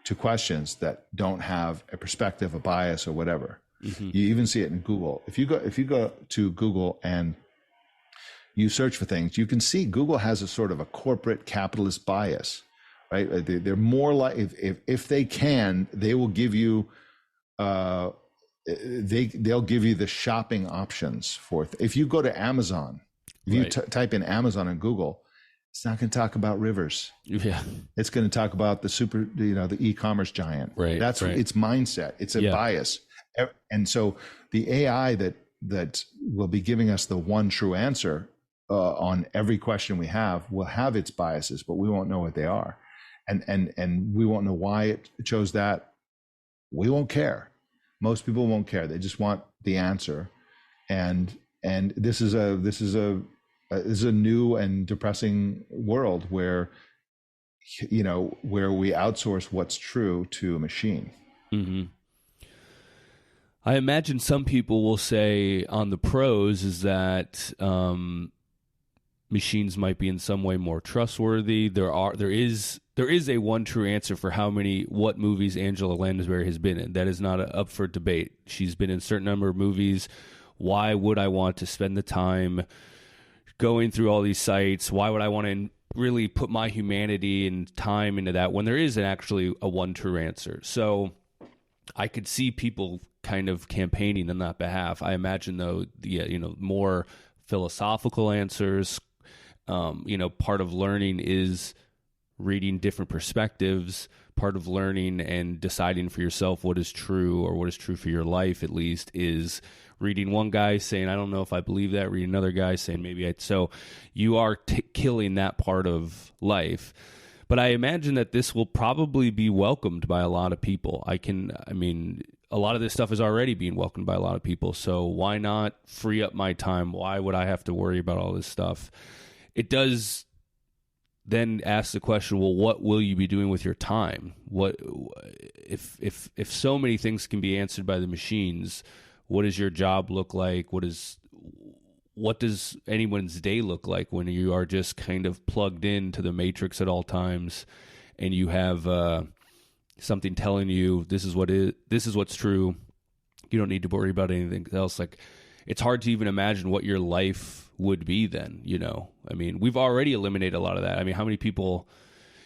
to questions that don't have a perspective, a bias, or whatever. Mm-hmm. You even see it in Google. If you go to Google and you search for things, you can see Google has a sort of a corporate capitalist bias, right? They're more like, if they can, they will give you, they'll give you the shopping options for, if you go to Amazon, if you type in Amazon on Google, it's not going to talk about rivers. Yeah. It's going to talk about the e-commerce giant. Right. That's its mindset. It's a bias. And so the AI that will be giving us the one true answer on every question we have will have its biases, but we won't know what they are. And we won't know why it chose that. We won't care. Most people won't care. They just want the answer. And this is a new and depressing world where we outsource what's true to a machine. Mm-hmm. I imagine some people will say on the pros is that machines might be in some way more trustworthy. There is a one true answer for what movies Angela Lansbury has been in. That is not up for debate. She's been in a certain number of movies. Why would I want to spend the time going through all these sites? Why would I want to really put my humanity and time into that when there isn't actually a one true answer. So I could see people kind of campaigning on that behalf. I imagine, though, more philosophical answers. Part of learning is reading different perspectives. Part of learning and deciding for yourself what is true, or what is true for your life, at least, is reading one guy saying, I don't know if I believe that, reading another guy saying, maybe I. So you are killing that part of life. But I imagine that this will probably be welcomed by a lot of people. A lot of this stuff is already being welcomed by a lot of people. So why not free up my time? Why would I have to worry about all this stuff? It does then ask the question, well, what will you be doing with your time? What if so many things can be answered by the machines? What does your job look like? What does anyone's day look like when you are just kind of plugged into the matrix at all times, and you have something telling you this is what's true. You don't need to worry about anything else. Like, it's hard to even imagine what your life would be then. We've already eliminated a lot of that. How many people,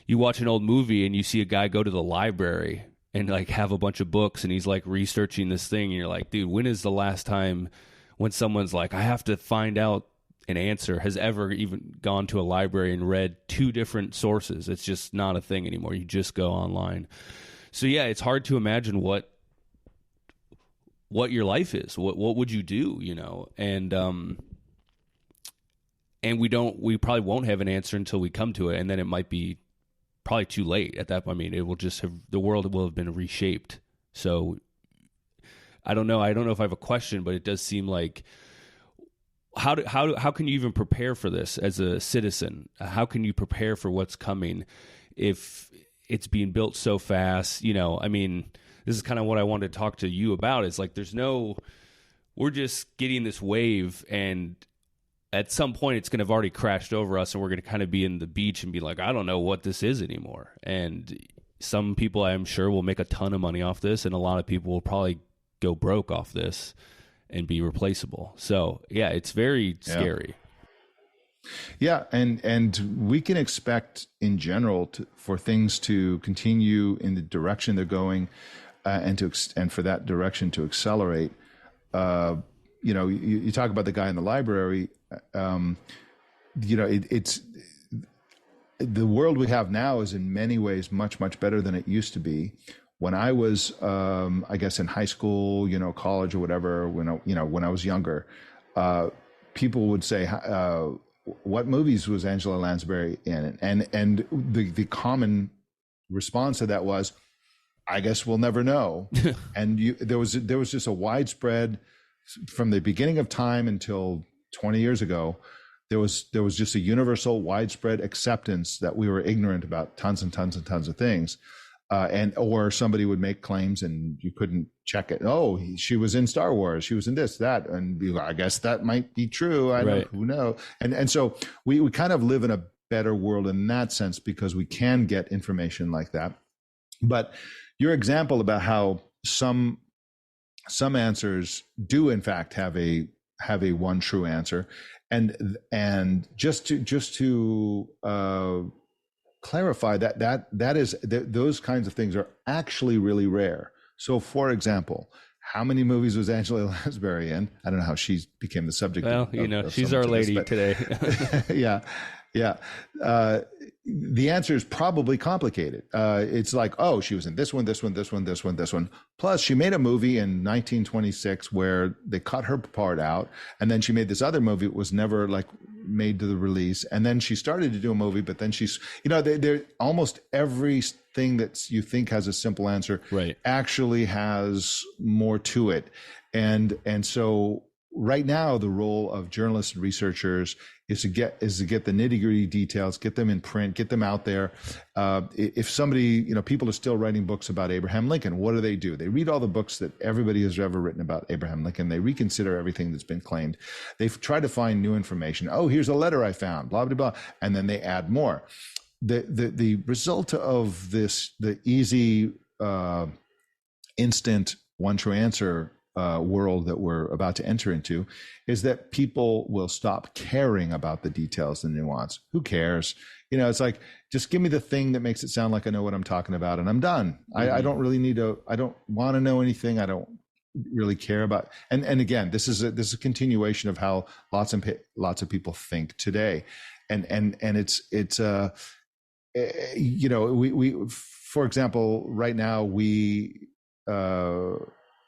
you watch an old movie and you see a guy go to the library and like have a bunch of books, and he's like researching this thing, and you're like, dude, when is the last time when someone's like, I have to find out an answer, has ever even gone to a library and read 2 different sources? It's just not a thing anymore. You just go online. So yeah, it's hard to imagine what your life is. What would you do, And we probably won't have an answer until we come to it, and then it might be probably too late at that point. It will just have, the world will have been reshaped. So I don't know if I have a question, but it does seem like, how can you even prepare for this as a citizen? How can you prepare for what's coming if it's being built so fast? This is kind of what I wanted to talk to you about. It's like, we're just getting this wave, and at some point it's going to have already crashed over us, and we're going to kind of be in the beach and be like, I don't know what this is anymore. And some people, I'm sure, will make a ton of money off this, and a lot of people will probably go broke off this and be replaceable. So yeah, it's very scary. Yeah, and we can expect in general for things to continue in the direction they're going, and for that direction to accelerate. You talk about the guy in the library. It's the world we have now is in many ways much, much better than it used to be. When I was, I guess, in high school, college or whatever, when I was younger, people would say, what movies was Angela Lansbury in? And the common response to that was, I guess we'll never know. And there was just a widespread, from the beginning of time until 20 years ago, there was just a universal widespread acceptance that we were ignorant about tons and tons and tons of things. Or somebody would make claims and you couldn't check it. Oh, she was in Star Wars. She was in this, that. And I guess that might be true. Who knows? And so we kind of live in a better world in that sense, because we can get information like that. But your example about how some answers do in fact have a one true answer, and just to clarify those kinds of things are actually really rare. So, for example, how many movies was Angela Lansbury in? I don't know how she became the subject. Well, of she's our lady today. Yeah. The answer is probably complicated. It's like, oh, she was in this one. Plus, she made a movie in 1926 where they cut her part out, and then she made this other movie. It was never made to the release, and then she started to do a movie, but then she's, they're almost everything that you think has a simple answer, right, actually has more to it, and so. Right now, the role of journalists and researchers is to get the nitty-gritty details, get them in print, get them out there. If somebody, people are still writing books about Abraham Lincoln, what do? They read all the books that everybody has ever written about Abraham Lincoln. They reconsider everything that's been claimed. They try to find new information. Oh, here's a letter I found, blah, blah, blah. And then they add more. The result of this, the easy, instant one true answer world that we're about to enter into is that people will stop caring about the details and nuance. Who cares? It's like, just give me the thing that makes it sound like I know what I'm talking about, and I'm done. I don't really need to. I don't want to know anything. I don't really care about. And again, this is a continuation of how lots of people think today, and it's we for example, right now we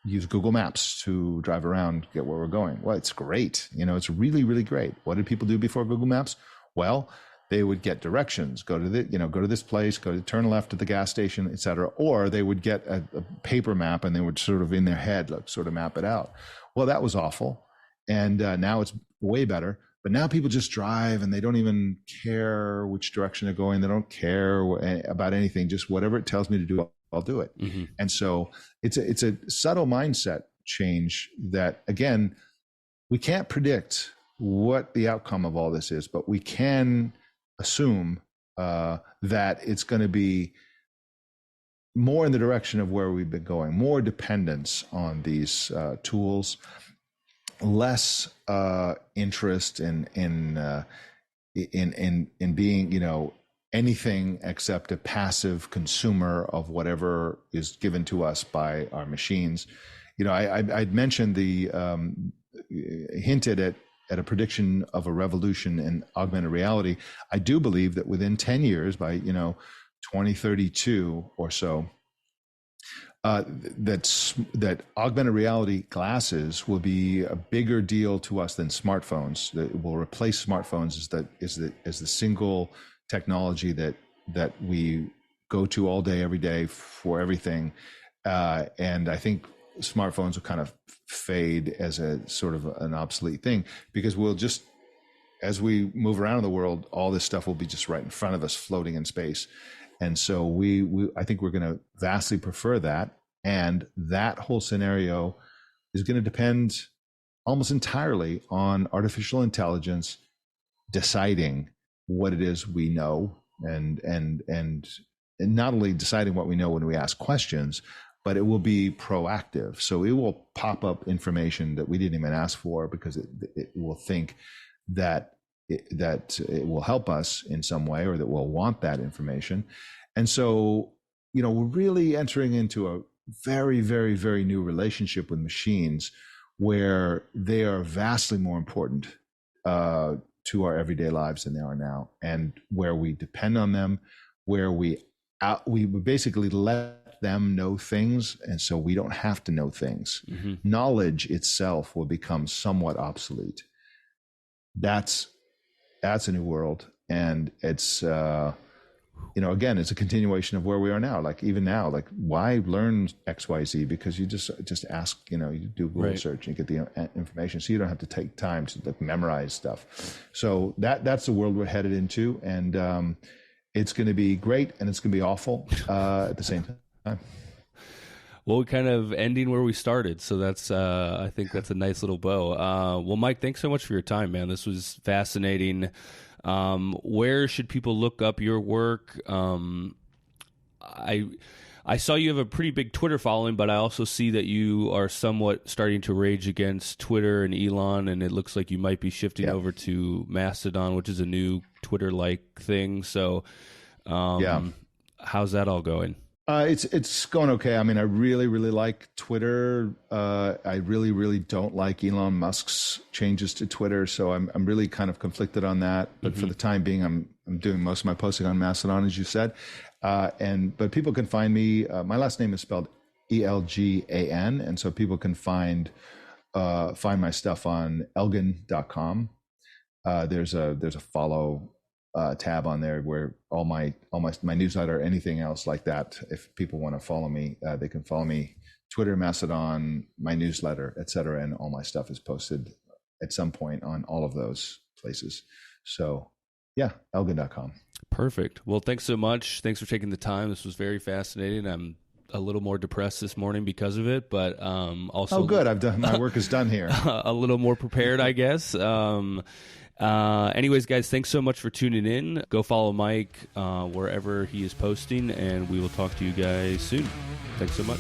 use Google Maps to drive around, get where we're going. Well, it's great. It's really, really great. What did people do before Google Maps? Well, they would get directions, go to this place, turn left at the gas station, et cetera. Or they would get a paper map and they would sort of in their head, sort of map it out. Well, that was awful. And now it's way better. But now people just drive and they don't even care which direction they're going. They don't care about anything. Just whatever it tells me to do, I'll do it. Mm-hmm. And so it's a subtle mindset change that, again, we can't predict what the outcome of all this is, but we can assume that it's going to be more in the direction of where we've been going, more dependence on these tools, less interest in being, anything except a passive consumer of whatever is given to us by our machines. I'd mentioned hinted at a prediction of a revolution in augmented reality. I do believe that within 10 years, by 2032 or so, that augmented reality glasses will be a bigger deal to us than smartphones. That it will replace smartphones as the single technology that we go to all day, every day for everything. And I think smartphones will kind of fade as a sort of an obsolete thing, because we'll just, as we move around in the world, all this stuff will be just right in front of us, floating in space. And so I think we're going to vastly prefer that. And that whole scenario is going to depend almost entirely on artificial intelligence deciding what it is we know, and not only deciding what we know when we ask questions, but it will be proactive. So it will pop up information that we didn't even ask for, because it will think that it will help us in some way, or that we'll want that information. And so, we're really entering into a very, very, very new relationship with machines, where they are vastly more important to our everyday lives than they are now, and where we depend on them, where we basically let them know things, and so we don't have to know things. Mm-hmm. Knowledge itself will become somewhat obsolete. That's a new world, and it's again, it's a continuation of where we are now. Like even now, like, why learn XYZ? Because you just ask, you do Google search and you get the information, so you don't have to take time to memorize stuff. So that's the world we're headed into, and it's going to be great and it's going to be awful at the same time. Well, we're kind of ending where we started, so that's I think that's a nice little bow. Well, Mike, thanks so much for your time, man. This was fascinating. Where should people look up your work? I saw you have a pretty big Twitter following, but I also see that you are somewhat starting to rage against Twitter and Elon, and it looks like you might be shifting over to Mastodon, which is a new Twitter-like thing. So, how's that all going? It's going okay. I mean, I really, really like Twitter. I really, really don't like Elon Musk's changes to Twitter. So I'm really kind of conflicted on that. But for the time being, I'm doing most of my posting on Mastodon, as you said. But people can find me. My last name is spelled Elgan, and so people can find my stuff on elgan.com. There's a follow tab on there where all my newsletter, anything else like that. If people want to follow me, they can follow me, Twitter, Mastodon, my newsletter, etc. And all my stuff is posted at some point on all of those places. So yeah, elgan.com. Perfect. Well, thanks so much. Thanks for taking the time. This was very fascinating. I'm a little more depressed this morning because of it, but also good. My work is done here. A little more prepared, I guess. Anyways, guys, thanks so much for tuning in. Go follow Mike wherever he is posting, and we will talk to you guys soon. Thanks so much.